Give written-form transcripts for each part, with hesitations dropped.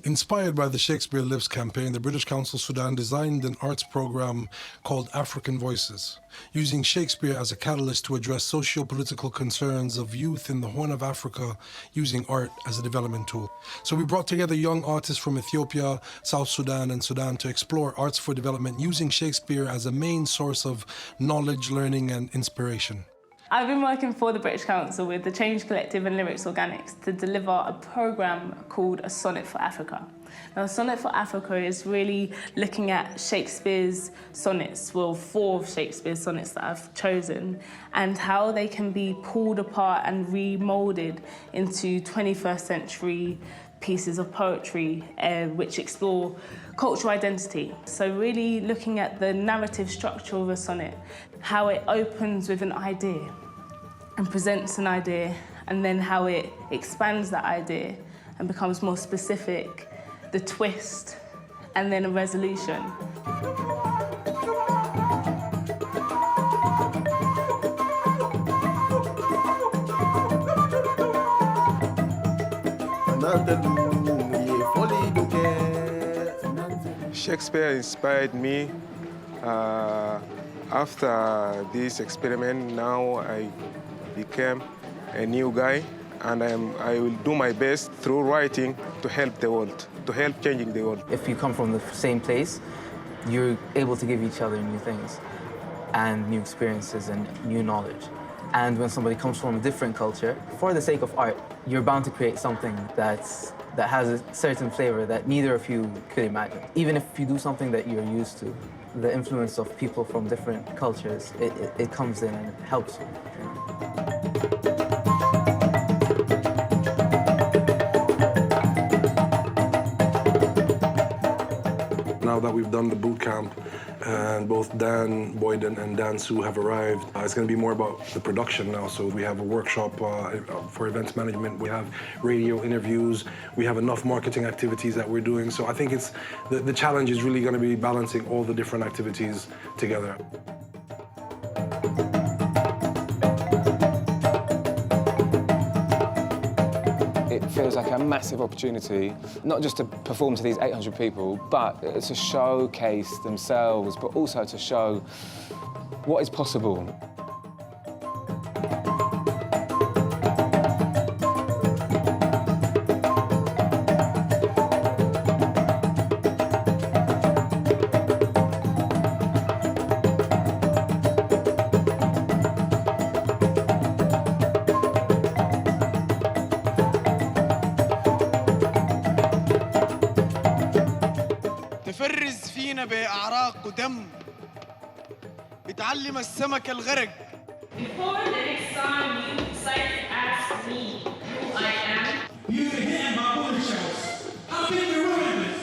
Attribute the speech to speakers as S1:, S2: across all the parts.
S1: Inspired by the Shakespeare Lives campaign, the British Council Sudan designed an arts program called African Voices, using Shakespeare as a catalyst to address socio-political concerns of youth in the Horn of Africa using art as a development tool. So we brought together young artists from Ethiopia, South Sudan, and Sudan to explore arts for development using Shakespeare as a main source of knowledge, learning, and inspiration.
S2: I've been working for the British Council with the Change Collective and Lyrics Organics to deliver a programme called A Sonnet for Africa. Now, A Sonnet for Africa is really looking at Shakespeare's sonnets, well, 4 of Shakespeare's sonnets that I've chosen, and how they can be pulled apart and remoulded into 21st century pieces of poetry which explore cultural identity. So really looking at the narrative structure of a sonnet, how it opens with an idea and presents an idea, and then how it expands that idea and becomes more specific, the twist, and then a resolution.
S3: Shakespeare inspired me. After this experiment, now I became a new guy, and I will do my best through writing to help the world, to help changing the world.
S4: If you come from the same place, you're able to give each other new things and new experiences and new knowledge. And when somebody comes from a different culture, for the sake of art, you're bound to create something that has a certain flavor that neither of you could imagine. Even if you do something that you're used to, the influence of people from different cultures, it comes in and it helps you.
S1: Now that we've done the boot camp, and both Dan Boyden and Dan Su have arrived, it's going to be more about the production now. So we have a workshop for events management. We have radio interviews. We have enough marketing activities that we're doing. So I think it's the challenge is really going to be balancing all the different activities together.
S5: It feels like a massive opportunity, not just to perform to these 800 people, but to showcase themselves, but also to show what is possible.
S6: تفرز فينا بأعراق ودم بتعلم السمك الغرق.
S2: Before the next time you decide to ask me who I am,
S7: you can hit my bullet shells. How can we ruin this?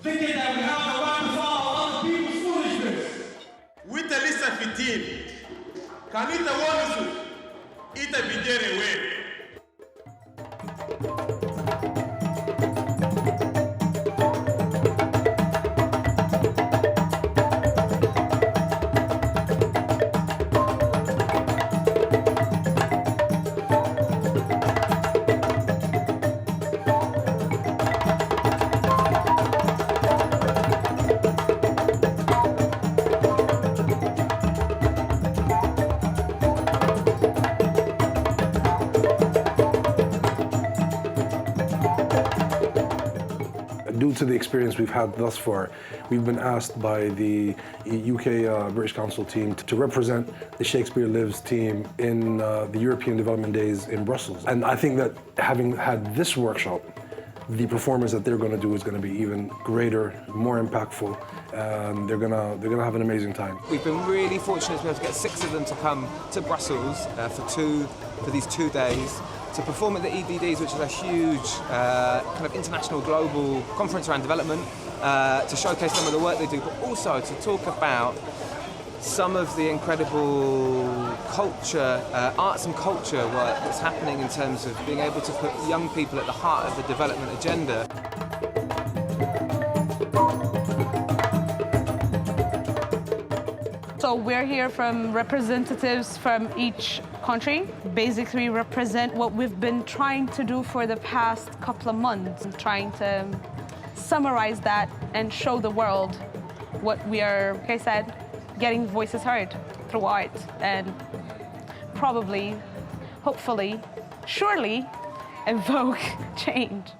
S7: Thinking that we have the right to follow other people's foolishness.
S8: وانت لسه في التيم كان انت ونسو انت بيجري وين
S1: Due to the experience we've had thus far, we've been asked by the UK British Council team to represent the Shakespeare Lives team in the European Development Days in Brussels. And I think that having had this workshop, the performance that they're going to do is going to be even greater, more impactful, and they're gonna have an amazing time.
S9: We've been really fortunate to be able to get 6 of them to come to Brussels for these 2 days to perform at the EDDs, which is a huge kind of international global conference around development, to showcase some of the work they do, but also to talk about some of the incredible culture, arts and culture work that's happening in terms of being able to put young people at the heart of the development agenda.
S10: So we're here from representatives from each country, basically represent what we've been trying to do for the past couple of months, trying to summarize that and show the world what we are, like I said, getting voices heard through art and probably, hopefully, surely evoke change.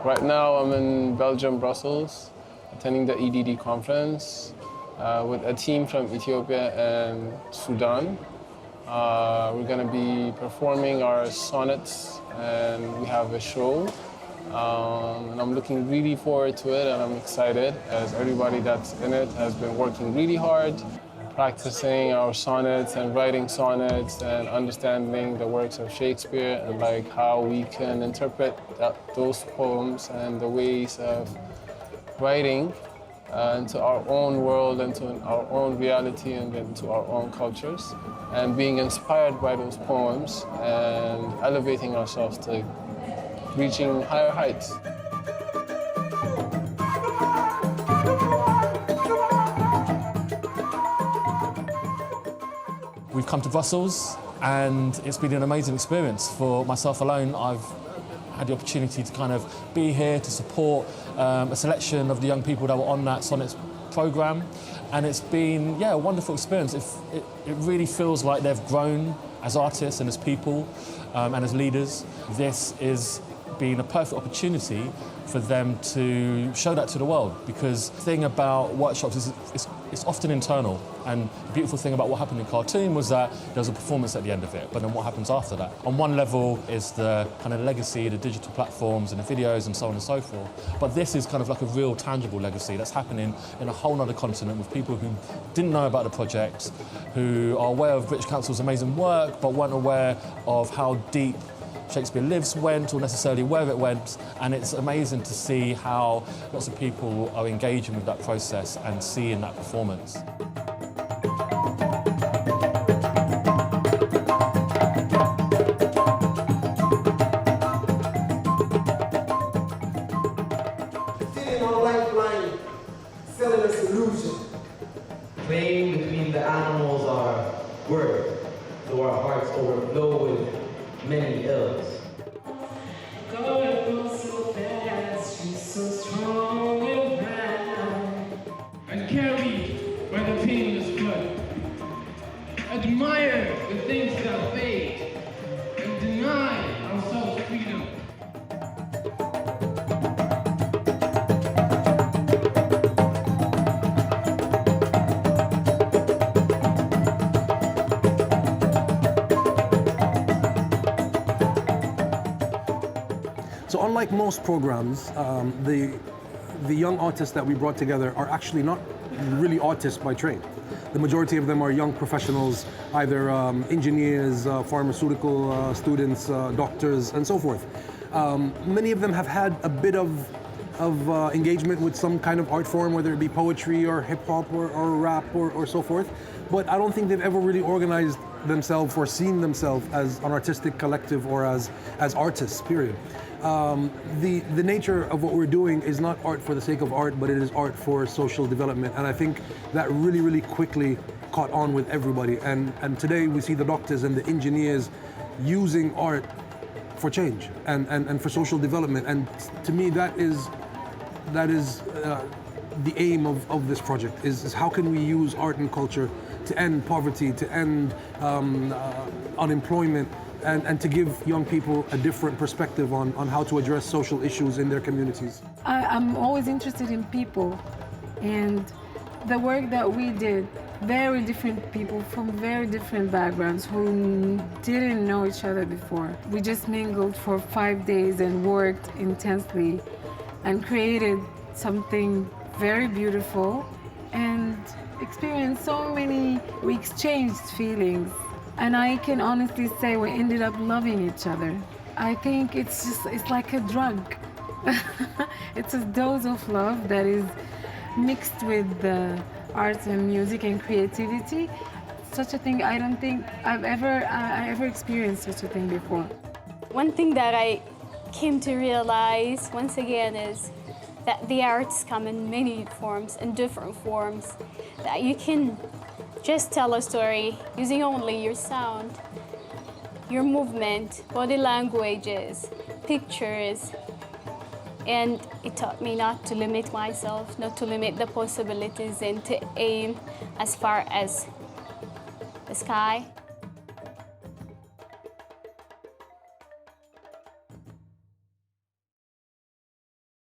S11: Right now I'm in Belgium, Brussels, attending the EDD conference with a team from Ethiopia and Sudan. We're going to be performing our sonnets and we have a show. And I'm looking really forward to it and I'm excited as everybody that's in it has been working really hard, practicing our sonnets and writing sonnets and understanding the works of Shakespeare and like how we can interpret those poems and the ways of writing into our own world, into our own reality and into our own cultures and being inspired by those poems and elevating ourselves to reaching higher heights.
S12: We've come to Brussels and it's been an amazing experience. For myself alone, I've had the opportunity to kind of be here to support a selection of the young people that were on that Sonnets programme. And it's been, a wonderful experience. It really feels like they've grown as artists and as people and as leaders. This is been a perfect opportunity for them to show that to the world, because the thing about workshops is it's often internal, and the beautiful thing about what happened in Khartoum was that there was a performance at the end of it, but then what happens after that? On one level is the kind of legacy, the digital platforms and the videos and so on and so forth, but this is kind of like a real tangible legacy that's happening in a whole other continent with people who didn't know about the project, who are aware of British Council's amazing work but weren't aware of how deep Shakespeare Lives went, or necessarily where it went, and it's amazing to see how lots of people are engaging with that process and seeing that performance.
S13: Sitting on a lifeline, selling us illusion.
S14: Playing between the animals are word, so our hearts overflow with many ills.
S7: God goes so fast, she's so strong and proud, and carried by the painless blood. Admire the things that fade, and deny ourselves freedom.
S1: So unlike most programs, the young artists that we brought together are actually not really artists by trade. The majority of them are young professionals, either engineers, pharmaceutical students, doctors, and so forth. Many of them have had a bit of engagement with some kind of art form, whether it be poetry or hip hop or rap or so forth. But I don't think they've ever really organized themselves or seen themselves as an artistic collective or as artists, period. The nature of what we're doing is not art for the sake of art, but it is art for social development. And I think that really, really quickly caught on with everybody. And today we see the doctors and the engineers using art for change and for social development. And to me, that is the aim of this project, is how can we use art and culture to end poverty, to end unemployment, and to give young people a different perspective on how to address social issues in their communities.
S15: I'm always interested in people, and the work that we did, very different people from very different backgrounds who didn't know each other before. We just mingled for 5 days and worked intensely and created something very beautiful and experienced so many, we exchanged feelings. And I can honestly say we ended up loving each other. I think it's like a drug. It's a dose of love that is mixed with the arts and music and creativity. Such a thing, I don't think I ever experienced such a thing before.
S16: One thing that I came to realize once again is that the arts come in many forms, in different forms, that you can just tell a story using only your sound, your movement, body languages, pictures. And it taught me not to limit myself, not to limit the possibilities, and to aim as far as the sky.